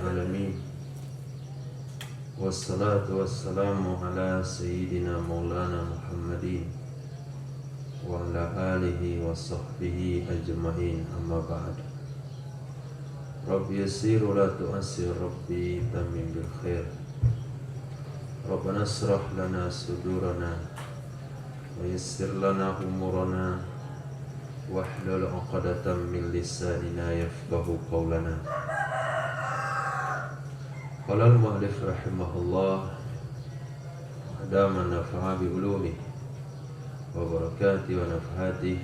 العالمين والصلاة والسلام على سيدنا مولانا محمد وعلى آله وصحبه أجمعين أما بعد رب يسير ولا تؤسر ربي تمم بالخير ربنا اشرح لنا صدورنا ويسر لنا أمورنا واحلل عقدة من لساننا يفقه قولنا. قال المؤلف رحمه الله دام نفع بعلومه وبركاته ونفحاته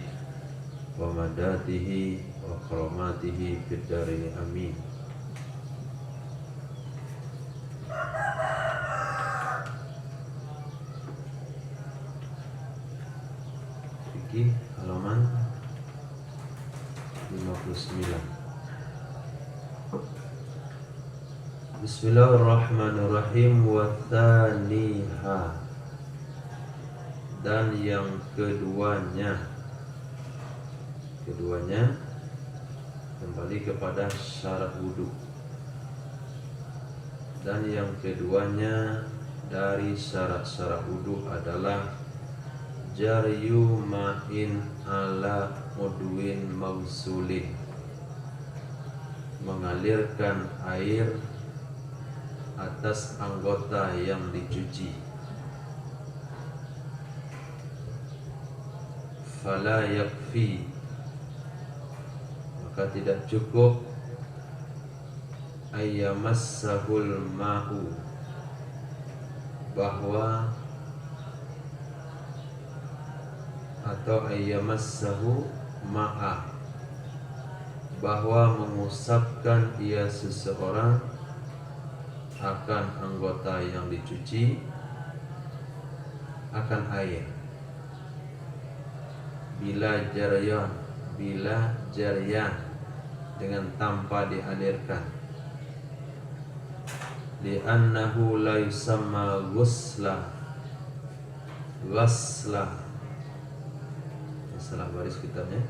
ومداته وكراماته في الدارين آمين. Fikih halaman 59. Bismillahirrahmanirrahim. Wa thaniha, dan yang keduanya kembali kepada syarat wudu. Dan yang keduanya dari syarat-syarat wudu adalah jaryu ma'in ala mudwin mausulin, mengalirkan air atas anggota yang dicuci. Fala yakfi, maka tidak cukup ayyamassahul ma'u, bahwa atau ayyamassahu ma'a, bahwa mengusapkan ia seseorang akan anggota yang dicuci akan air bila jaryan dengan tanpa dialirkan, li'annahu la yusamma ghusla, salah baris kitabnya,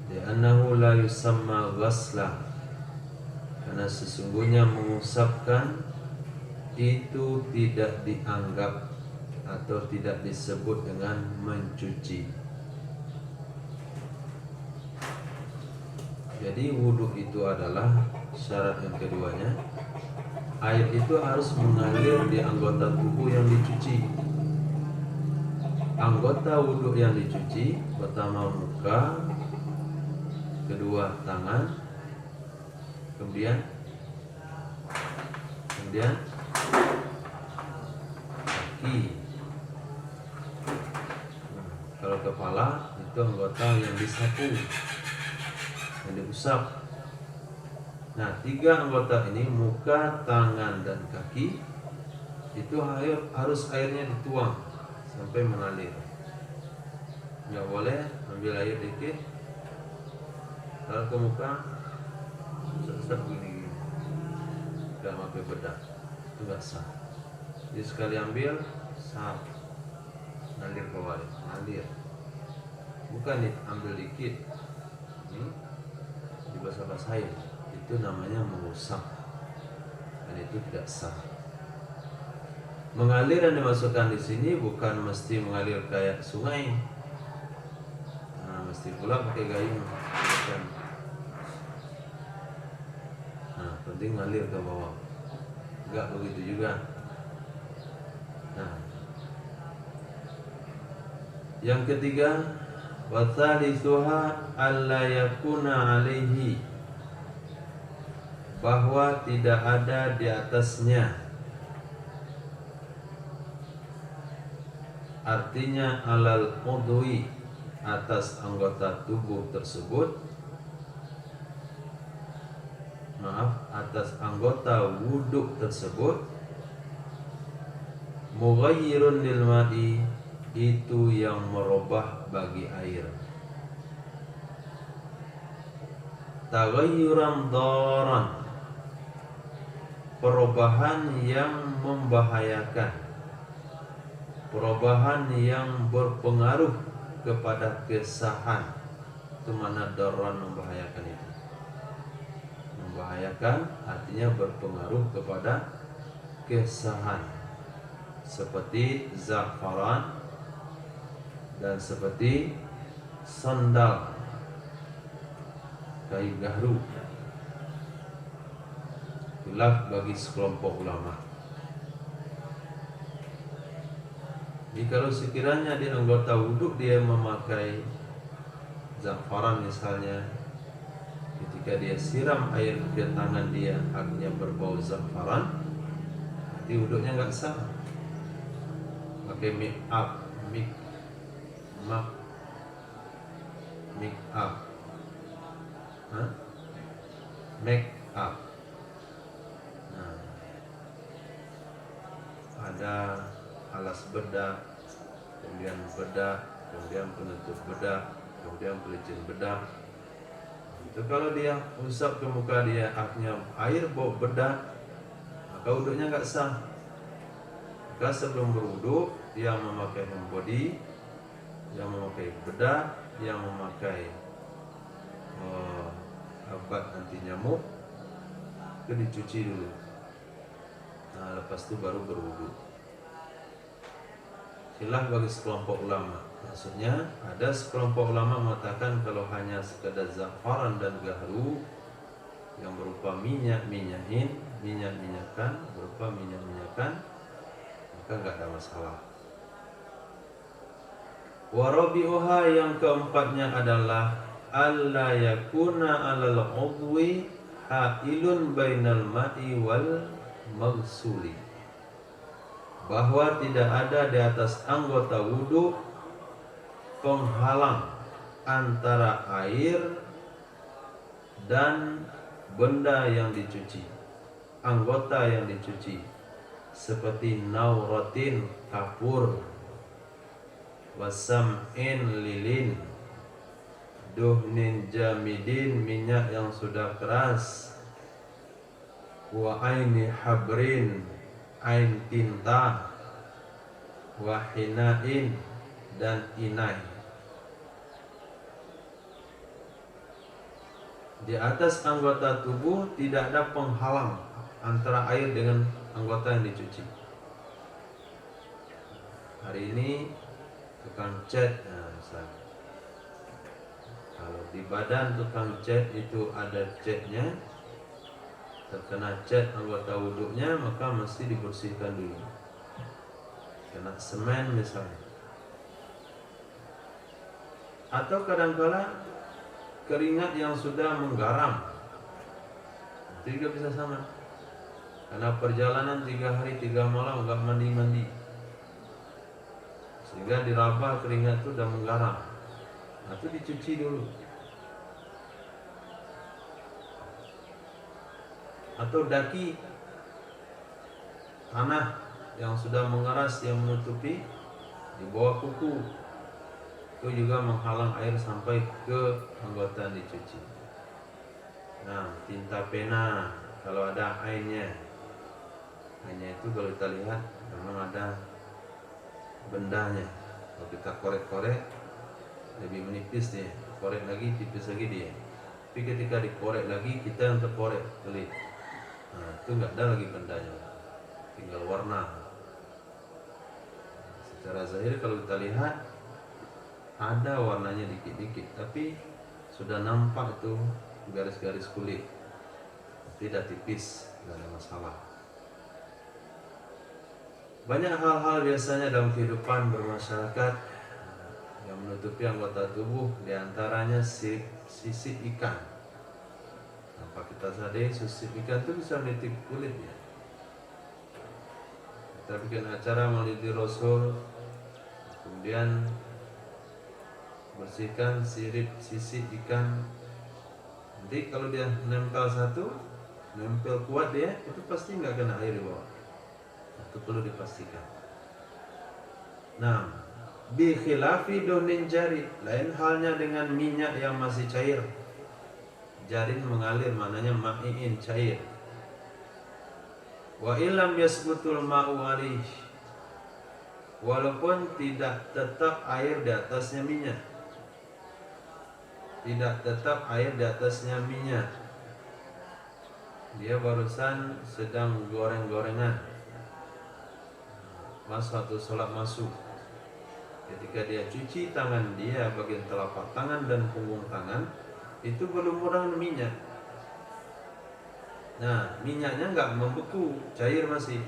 li'annahu la yusamma ghasla, karena sesungguhnya mengusapkan itu tidak dianggap atau tidak disebut dengan mencuci. Jadi wudhu itu adalah syarat yang keduanya, air itu harus mengalir di anggota tubuh yang dicuci. Anggota wudhu yang dicuci, pertama muka, kedua tangan, kemudian kaki. Kalau kepala itu anggota yang disapu, yang diusap. Nah, tiga anggota ini, muka, tangan, dan kaki, itu harus airnya dituang sampai mengalir. Nggak boleh ambil air dikit, lalu ke muka set begini, nggak pakai bedak, itu nggak sah. Jadi sekali ambil, sah, ngalir ke bawah, ngalir. Bukan ambil dikit, dibasah-basahin, itu namanya mengusap, dan itu tidak sah. Mengalir yang dimasukkan di sini bukan mesti mengalir kayak sungai. Nah, mesti pula pakai gayung. Nah, penting ngalir ke bawah. Enggak begitu juga. Nah, yang ketiga, wa thalithuha alla yakuna alaihi, bahwa tidak ada di atasnya. Artinya alal udwi, atas anggota tubuh tersebut, atas anggota wudhu tersebut, mughayyirun lil ma'i, itu yang merubah bagi air, taghayyuran daran, perubahan yang membahayakan, perubahan yang berpengaruh kepada kesahan. Itu mana daran, membahayakan itu. membahayakan, artinya berpengaruh kepada kesahan, seperti za'faran dan seperti sandal, kayu gahru. Khilaf bagi sekelompok ulama. Jadi kalau sekiranya di anggota wudhu dia memakai za'faran misalnya, ketika dia siram air ke tangan dia akhirnya berbau za'faran, nanti wudhunya nggak sah. Pakai make up, make up. Nah, ada alas bedah, kemudian bedah, kemudian penutup bedah, kemudian pelicin bedah. Itu kalau dia usap ke muka dia akhirnya air bau bedah, maka wudhunya nggak sah. Maka sebelum berwudhu dia memakai hand body, yang memakai bedah, yang memakai obat anti nyamuk, itu dicuci dulu. Nah, lepas itu baru berwudhu. Khilaf bagi sekelompok ulama. Maksudnya ada sekelompok ulama mengatakan kalau hanya sekadar za'faran dan gahru yang berupa minyakan, maka enggak ada masalah. Warabi'uha, yang keempatnya adalah alla yakuna 'alal 'udwi hailun bainal ma'i wal maghsuli, bahwa tidak ada di atas anggota wudhu penghalang antara air dan benda yang dicuci, anggota yang dicuci, seperti nauratin, kapur, wasam'in, lilin, duhnin jamidin, minyak yang sudah keras, wa aini habrin, ain tinta, wa hinain, dan inai. Di atas anggota tubuh tidak ada penghalang antara air dengan anggota yang dicuci. Hari ini tukang cat, nah, misalnya kalau di badan tukang cat itu ada catnya, terkena cat anggota wudhunya, maka mesti dibersihkan dulu. Kena semen misalnya, atau kadang-kala keringat yang sudah menggaram, itu juga bisa sama. Karena perjalanan 3 hari 3 malam enggak mandi-mandi, sehingga diraba keringat itu sudah menggaram. Nah, itu dicuci dulu. Atau daki, tanah yang sudah mengeras yang menutupi di bawah kuku, itu juga menghalang air sampai ke anggota yang dicuci. Nah, tinta pena kalau ada ainnya itu kalau kita lihat memang ada bendanya. Kalau kita korek-korek lebih menipis dia, korek lagi tipis lagi dia. Tapi ketika dikorek lagi kita yang terkorek pelit, nah itu nggak ada lagi bendanya, tinggal warna. Secara zahir kalau kita lihat ada warnanya dikit-dikit, tapi sudah nampak itu garis-garis kulit, tidak tipis, tidak ada masalah. Banyak hal-hal biasanya dalam kehidupan bermasyarakat yang menutupi anggota tubuh, diantaranya sisik ikan. Tanpa kita sadari, sisik ikan itu bisa menitip kulitnya. Kita bikin acara Maulidi Rasul, kemudian bersihkan sisik ikan. Nanti kalau dia nempel nempel kuat dia, itu pasti nggak kena air di bawah. Itu perlu dipastikan. Nah, bi khilafi duhnin jari, lain halnya dengan minyak yang masih cair. Jarin mengalir, maknanya ma'iin, cair. Wa illam yasbutul ma'u alih, walaupun tidak tetap air di atasnya minyak. Tidak tetap air di atasnya minyak. dia barusan sedang goreng-gorengan, waktu sholat masuk. Ketika dia cuci tangan dia bagian telapak tangan dan punggung tangan, itu belum kurang minyak. Nah, minyaknya nggak membeku, cair masih.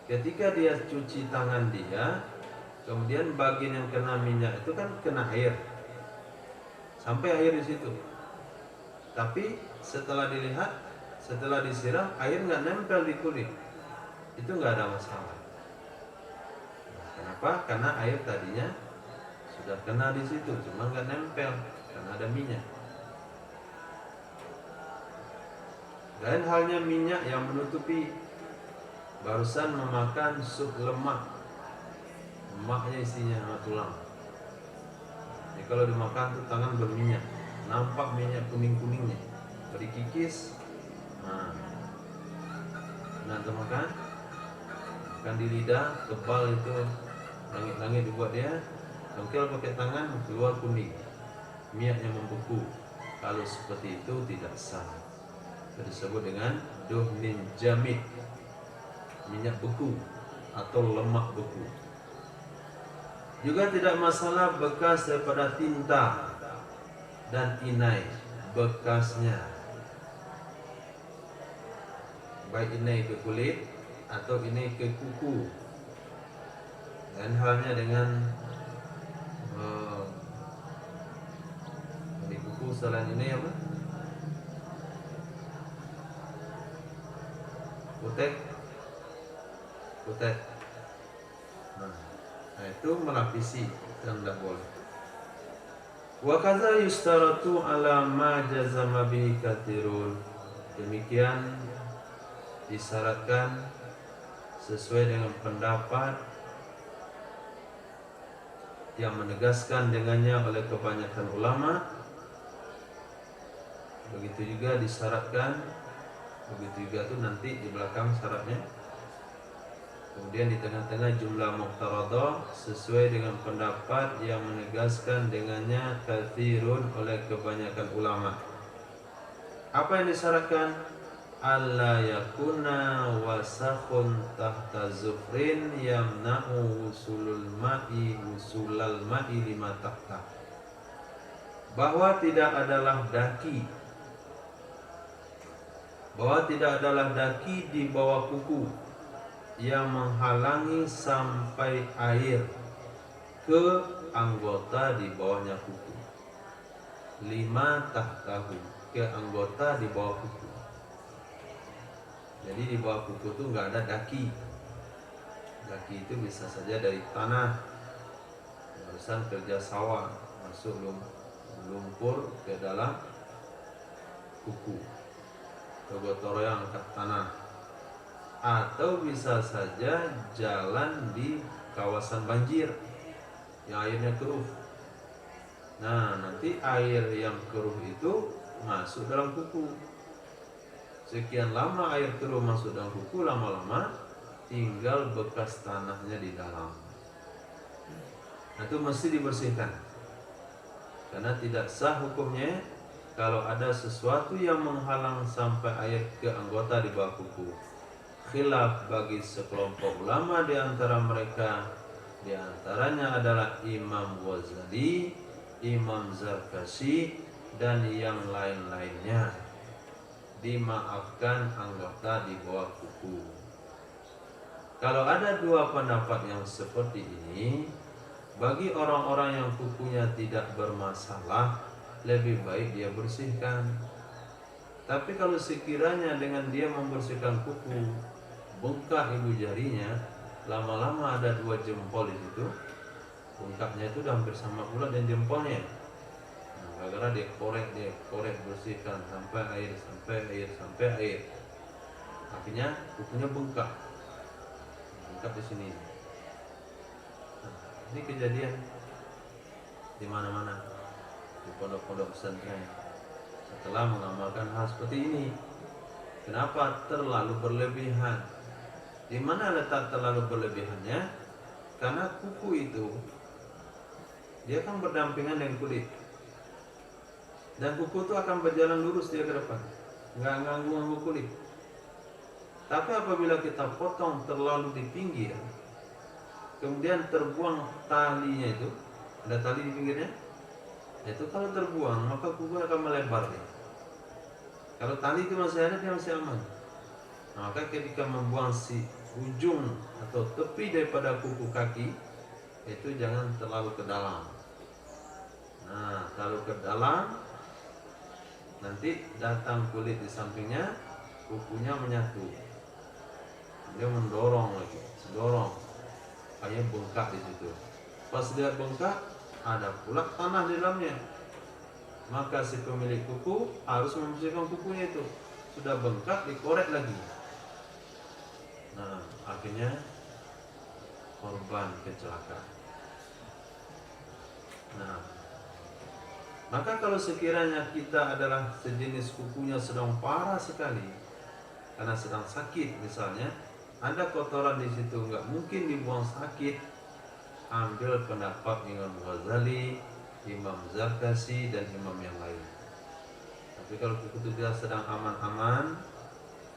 Ketika dia cuci tangan dia, kemudian bagian yang kena minyak itu kan kena air, sampai air di situ. Tapi setelah dilihat, setelah disiram, air nggak nempel di kulit, itu nggak ada masalah. Kenapa? Karena air tadinya sudah kena di situ, cuma nggak nempel karena ada minyak. Lain halnya minyak yang menutupi, barusan memakan sup lemak, lemaknya isinya sama tulang. Jadi kalau dimakan tuh tangan berminyak, nampak minyak kuning-kuningnya. Kalau dikikis, nah makan di lidah tebal itu, langit-langit dibuat dia, congkel pakai tangan keluar kuning, minyaknya membeku. Kalau seperti itu tidak sah, disebut dengan duhnin jamid, minyak beku atau lemak beku. Juga tidak masalah bekas daripada tinta dan inai, bekasnya, baik inai ke kulit atau inai ke kuku. Dan halnya dengan di kuku selain ini apa? Kutek. Nah, itu melapisi dan tidak boleh. Wa kadza yustaratu ala ma jazama bihi katsirun. Demikian disyaratkan sesuai dengan pendapat yang menegaskan dengannya oleh kebanyakan ulama. Begitu juga disyaratkan, begitu juga tuh nanti di belakang syaratnya. Kemudian di tengah-tengah jumlah muqtaradah sesuai dengan pendapat yang menegaskan dengannya katsirun oleh kebanyakan ulama. Apa yang disyaratkan? Alla yakuna wasakhun tahta zufrin yamna'u wusulal ma'i lima tahta. Bahwa tidak adalah daki di bawah kuku yang menghalangi sampai air ke anggota di bawahnya kuku. Lima tahtahu, ke anggota di bawah kuku. Jadi di bawah kuku itu nggak ada daki. Daki itu bisa saja dari tanah, barusan kerja sawah, masuk lumpur ke dalam kuku, gotong royong angkat tanah, atau bisa saja jalan di kawasan banjir yang airnya keruh. Nah, nanti air yang keruh itu masuk dalam kuku. Sekian lama air keruh masuk dalam kuku, lama-lama tinggal bekas tanahnya di dalam. Nah, itu mesti dibersihkan, karena tidak sah hukumnya kalau ada sesuatu yang menghalang sampai air ke anggota di bawah kuku. Khilaf bagi sekelompok ulama di antara mereka, di antaranya adalah Imam Ghazali, Imam Zarkashi, dan yang lain-lainnya, dimaafkan anggota di bawah kuku. Kalau ada dua pendapat yang seperti ini, bagi orang-orang yang kukunya tidak bermasalah, lebih baik dia bersihkan. Tapi kalau sekiranya dengan dia membersihkan kuku, bengkak ibu jarinya, lama-lama ada 2 jempol di situ, bengkaknya itu udah hampir sama pula dengan jempolnya. Nah, gara-gara dia korek bersihkan sampai air, akhirnya kukunya bengkak di sini. Nah, ini kejadian di mana-mana, di pondok-pondok pesantren. Setelah mengamalkan hal seperti ini, kenapa terlalu berlebihan? Di mana letak terlalu berlebihannya? Karena kuku itu dia kan berdampingan dengan kulit, dan kuku itu akan berjalan lurus dia ke depan, nggak ganggu kulit. Tapi apabila kita potong terlalu di pinggir, kemudian terbuang talinya itu, ada tali di pinggirnya, itu kalau terbuang maka kuku akan melebar nih. Kalau tali itu masih ada, dia masih aman. Nah, maka ketika membuang si ujung atau tepi daripada kuku kaki, itu jangan terlalu ke dalam. Nah, terlalu ke dalam, nanti datang kulit di sampingnya, kukunya menyatu, dia mendorong lagi, dorong, kayak bengkak di situ. Pas dia bengkak, ada pula tanah di dalamnya. Maka si pemilik kuku harus membersihkan kukunya itu. Sudah bengkak, dikorek lagi. Nah, akhirnya korban kecelakaan. Nah, maka kalau sekiranya kita adalah sejenis kukunya sedang parah sekali, karena sedang sakit misalnya, ada kotoran di situ, nggak mungkin dibuang sakit, ambil pendapat Imam Ghazali, Imam Zarkasi, dan imam yang lain. Tapi kalau kuku itu tidak sedang aman-aman,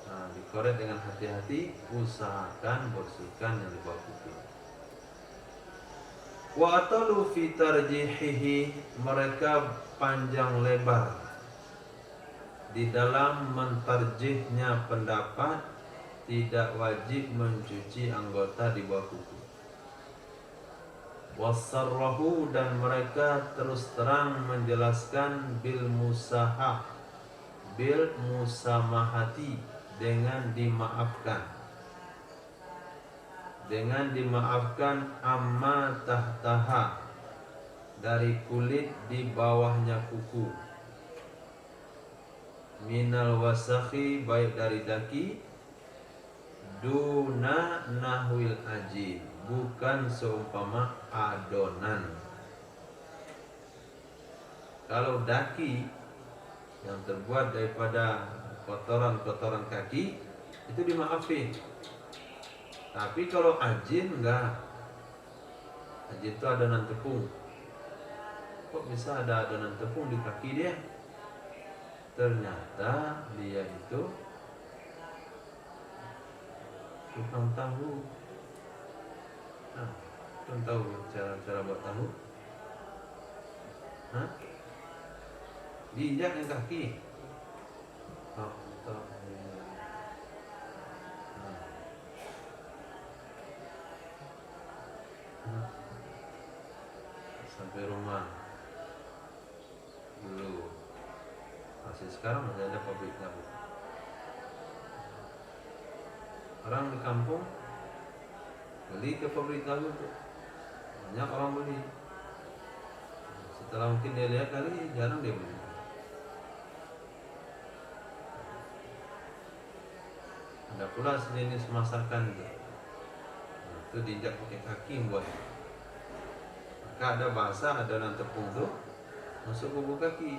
nah, dikorek dengan hati-hati, usahakan bersihkan yang di bawah kuku. Wa atalu fi tarjihihi, mereka panjang lebar di dalam mentarjihnya pendapat tidak wajib mencuci anggota di bawah kuku. Wasarrahu, dan mereka terus terang menjelaskan bil musamahati, dengan dimaafkan amma tahtaha, dari kulit di bawahnya kuku, minal wasakhi, baik dari daki, duna nahwil ajin, bukan seumpama adonan. Kalau daki yang terbuat daripada kotoran-kotoran kaki itu dimaafin. Tapi kalau ajin enggak. Ajin itu adonan tepung. Kok bisa ada adonan tepung di kaki dia? Ternyata dia itu tukang tahu. Nah, tukang tahu cara buat tahu? Hah? Diinjak yang kaki. Sampai rumah dulu, masih sekarang masih ada pabrik tahu. Orang di kampung beli ke pabrik tahu tuh, banyak orang beli. Setelah mungkin dia lihat kali, jarang dia beli. Ada pula sejenis masakan itu diinjak pakai kaki buat. Maka ada bahasa adonan tepung tuh masuk kuku kaki.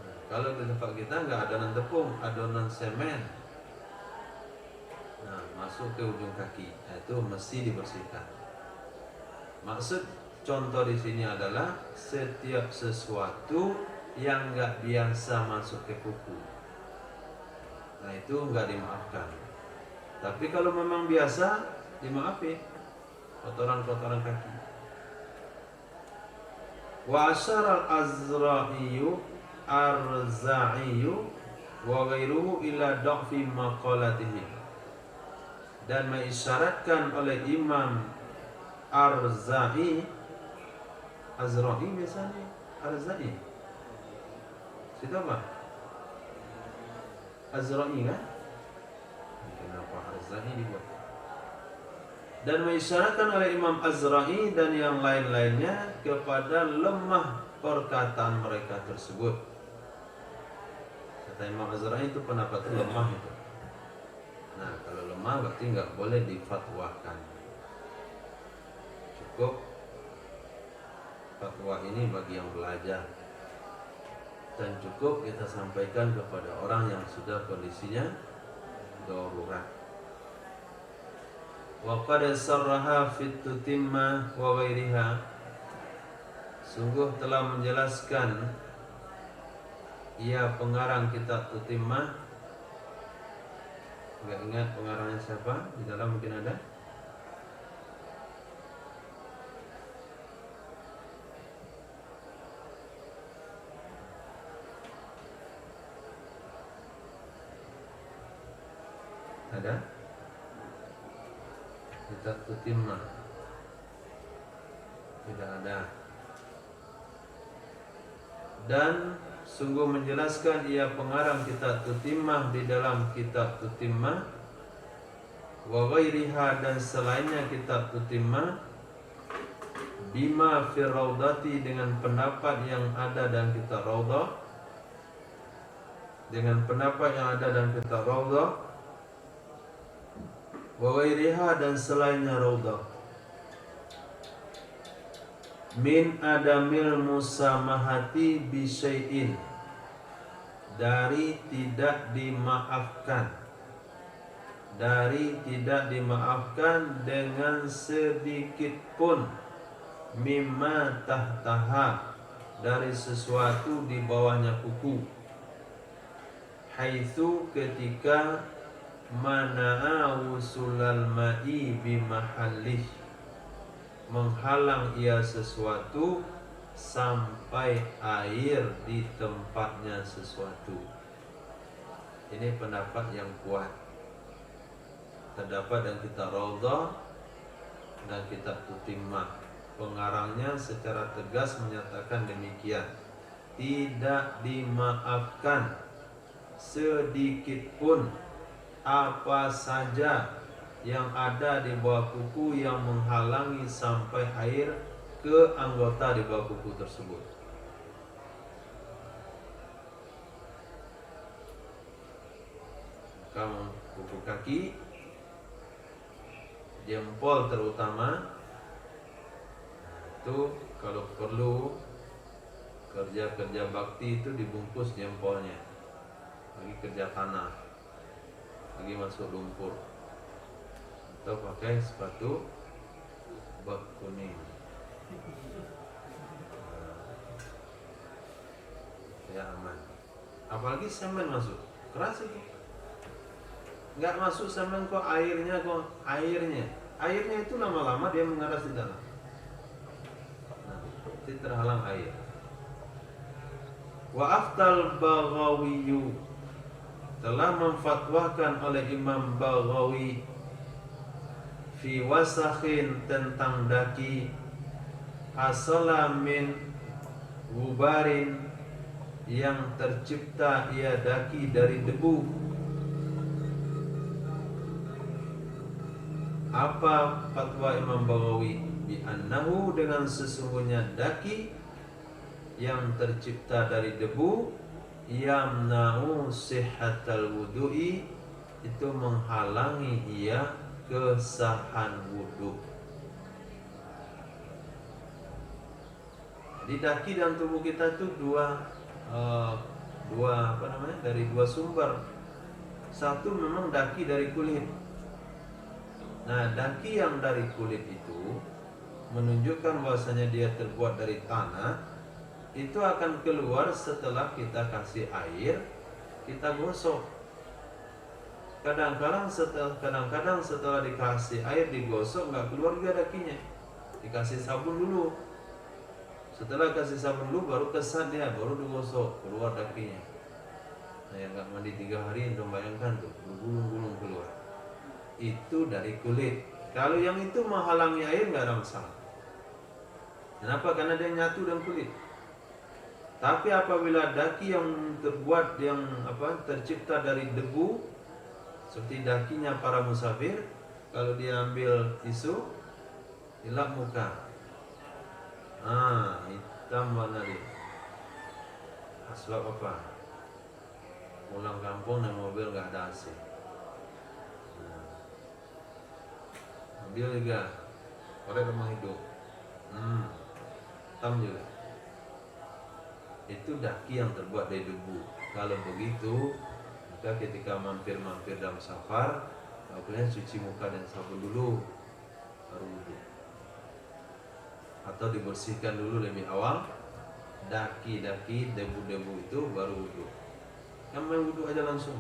Nah, kalau di tempat kita nggak adonan tepung, adonan semen. Nah, masuk ke ujung kaki, nah, itu mesti dibersihkan. Maksud contoh di sini adalah setiap sesuatu yang nggak biasa masuk ke kuku, nah itu nggak dimaafkan. Tapi kalau memang biasa, dimaafin kotoran-kotoran kaki. Wa asyara al-azra'iyu arza'iyu wa ghairuhu ila dha'fi maqalatihi, dan mengisyaratkan oleh Imam Azra'i biasanya Azra'i itu apa? Azra'i kan? Kenapa Azra'i dibuat? Dan mengisyaratkan oleh Imam Azra'i dan yang lain-lainnya kepada lemah perkataan mereka tersebut. Kata Imam Azra'i itu pendapat lemah itu. Nah, kalau lemah berarti nggak boleh difatwakan. Cukup fatwa ini bagi yang belajar, dan cukup kita sampaikan kepada orang yang sudah kondisinya darurat. Wa qad sarraha fit tutimma wa ghairiha, sungguh telah menjelaskan ia pengarang kitab Tutimmah Nggak ingat pengarangnya siapa? Di dalam mungkin ada. Ada? Kitab Tutimmah. Tidak ada. Dan sungguh menjelaskan ia pengarang kitab Tutimmah di dalam kitab Tutimmah wa ghairiha, dan selainnya kitab Tutimmah, bima fir raudati, dengan pendapat yang ada dalam kitab Raudah, dengan pendapat yang ada dalam kitab Raudah, wa ghairiha, dan selainnya Raudah, min adamil musamahati bisyai'in, dari tidak dimaafkan, dari tidak dimaafkan dengan sedikit pun, mimma tahtaha, dari sesuatu di bawahnya kuku, haitsu, ketika, mana'a wusulal ma'i bimahallih, menghalang ia sesuatu sampai air di tempatnya sesuatu. Ini pendapat yang kuat, terdapat dalam kitab Raudah dan kitab Tutimmah. Pengarangnya secara tegas menyatakan demikian, tidak dimaafkan sedikit pun apa saja yang ada di bawah kuku yang menghalangi sampai air ke anggota di bawah kuku tersebut. Kamu kuku kaki, jempol terutama, itu kalau perlu kerja-kerja bakti itu dibungkus jempolnya, lagi kerja tanah, lagi masuk lumpur, atau pakai sepatu bak kuning. Ya aman. Apalagi semen masuk, keras itu. Nggak masuk semen kok airnya itu lama-lama dia mengeras di dalam. Nah, itu terhalang air. Wa aftal Baghawi, telah memfatwakan oleh Imam Baghawi, fi wasakhin, tentang daki, hasala min gubarin, yang tercipta ia daki dari debu. Apa fatwa Imam Baghawi? Bi annahu, dengan sesungguhnya daki yang tercipta dari debu, yamna'u sihhatal wudu'i, itu menghalangi ia kesahan wudu. Jadi daki dalam tubuh kita itu dari dua sumber. Satu memang daki dari kulit. Nah, daki yang dari kulit itu menunjukkan bahwasanya dia terbuat dari tanah. Itu akan keluar setelah kita kasih air, kita gosok. Kadang-kadang setelah dikasih air digosok nggak keluar juga dakinya, dikasih sabun dulu. Setelah kasih sabun dulu baru kesat dia, baru digosok, keluar dakinya. Nah, yang nggak mandi 3 hari, untuk bayangkan tuh, bergulung-gulung keluar. Itu dari kulit. Kalau yang itu menghalangi air nggak ada masalah. Kenapa? Karena dia nyatu dengan kulit. Tapi apabila daki yang tercipta dari debu, seperti dakinya para musafir, kalau dia ambil tisu, dilap muka, hitam warna dia. Sebab apa? Pulang kampung naik mobil nggak ada AC. Ambil juga, korek rumah hidup, hitam juga. Itu daki yang terbuat dari debu. Kalau begitu, maka ketika mampir dalam safar, baiknya cuci muka dan sabun dulu, baru wudu. Atau dibersihkan dulu lebih awal, daki-daki, debu-debu itu baru wudu. Yang main wudu aja langsung.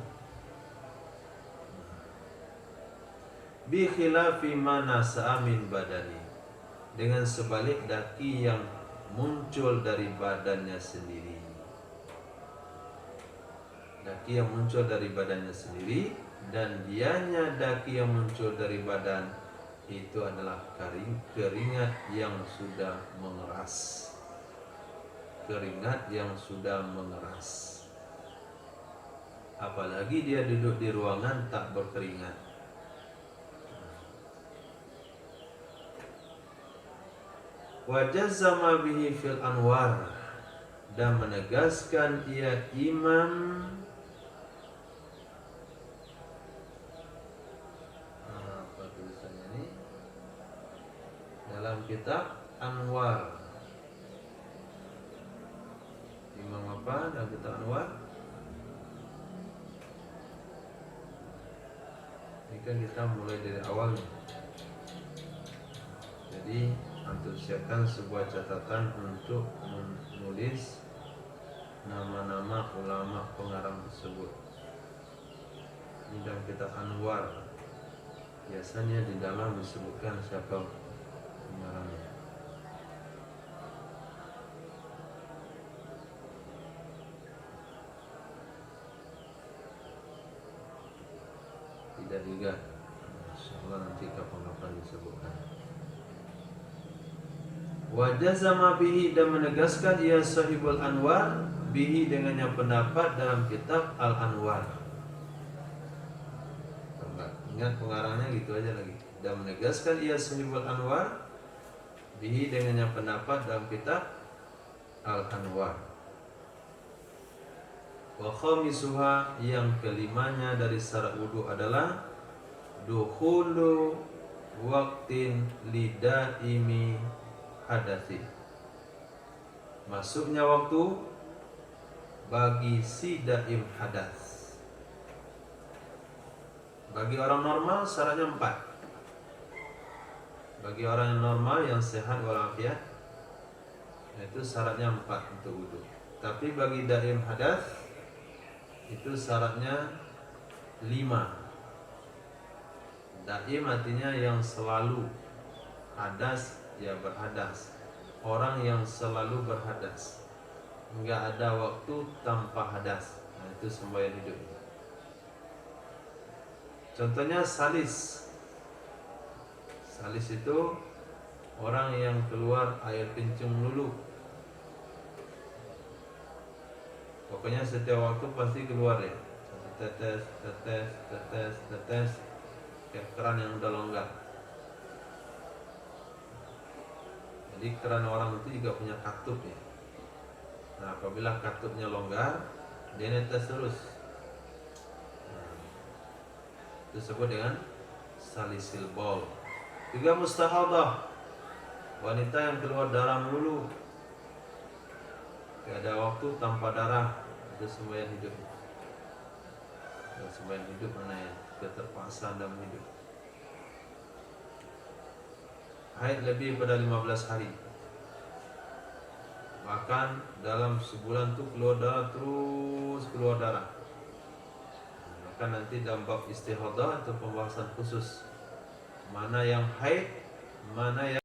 bi khilafi ma nasa'a min badani, dengan sebalik daki yang muncul dari badannya sendiri. Daki yang muncul dari badannya sendiri, dan dianya daki yang muncul dari badan itu adalah keringat yang sudah mengeras. Keringat yang sudah mengeras. Apalagi dia duduk di ruangan tak berkeringat. Wa jazzama bihi fil anwar, dan menegaskan ia imam apa tulisannya ini dalam kitab Anwar. Imam apa dalam kitab Anwar? Ini kan kita mulai dari awalnya. Jadi antum siapkan sebuah catatan untuk menulis nama-nama ulama pengarang tersebut. Ini dalam kitab Anwar. Biasanya di dalam disebutkan siapa pengarangnya. Tidak juga. Insyaallah nanti kapan-kapan disebutkan. Wa jazama bihi, dan menegaskan ia sahibul anwar bihi dengannya pendapat dalam kitab Al-Anwar. Ingat pengarangnya gitu aja lagi. Dan menegaskan ia sahibul anwar bihi dengannya pendapat dalam kitab Al-Anwar. Wa khamisuha, yang kelimanya dari syarat wudu adalah dukhulu waqtin lidaimi hadathi, masuknya waktu bagi si daim hadas. Bagi orang normal syaratnya 4. Bagi orang yang normal yang sehat walafiat itu syaratnya 4 untuk wudu. Tapi bagi daim hadas itu syaratnya 5. Daim artinya yang selalu, hadas ya berhadas, orang yang selalu berhadas, enggak ada waktu tanpa hadas. Nah, itu sembahyang hidup. Contohnya salis. Salis itu orang yang keluar air kencing melulu. Pokoknya setiap waktu pasti keluar ya. Tetes, tetes, tetes, tetes, kayak keran yang udah longgar. Jadi keran orang itu juga punya katup ya. Nah, apabila katupnya longgar, dia netes terus. Itu disebut dengan salisil bol. Juga mustahadah, wanita yang keluar darah mulu, gak ada waktu tanpa darah, itu sembahyang hidup. Dan sembahyang hidup mana ya? Keterpaksaan dalam hidup. Haid lebih pada 15 hari. Bahkan dalam sebulan tuh keluar darah, terus keluar darah. Maka nanti dalam bab istihadah itu pembahasan khusus, mana yang haid, mana yang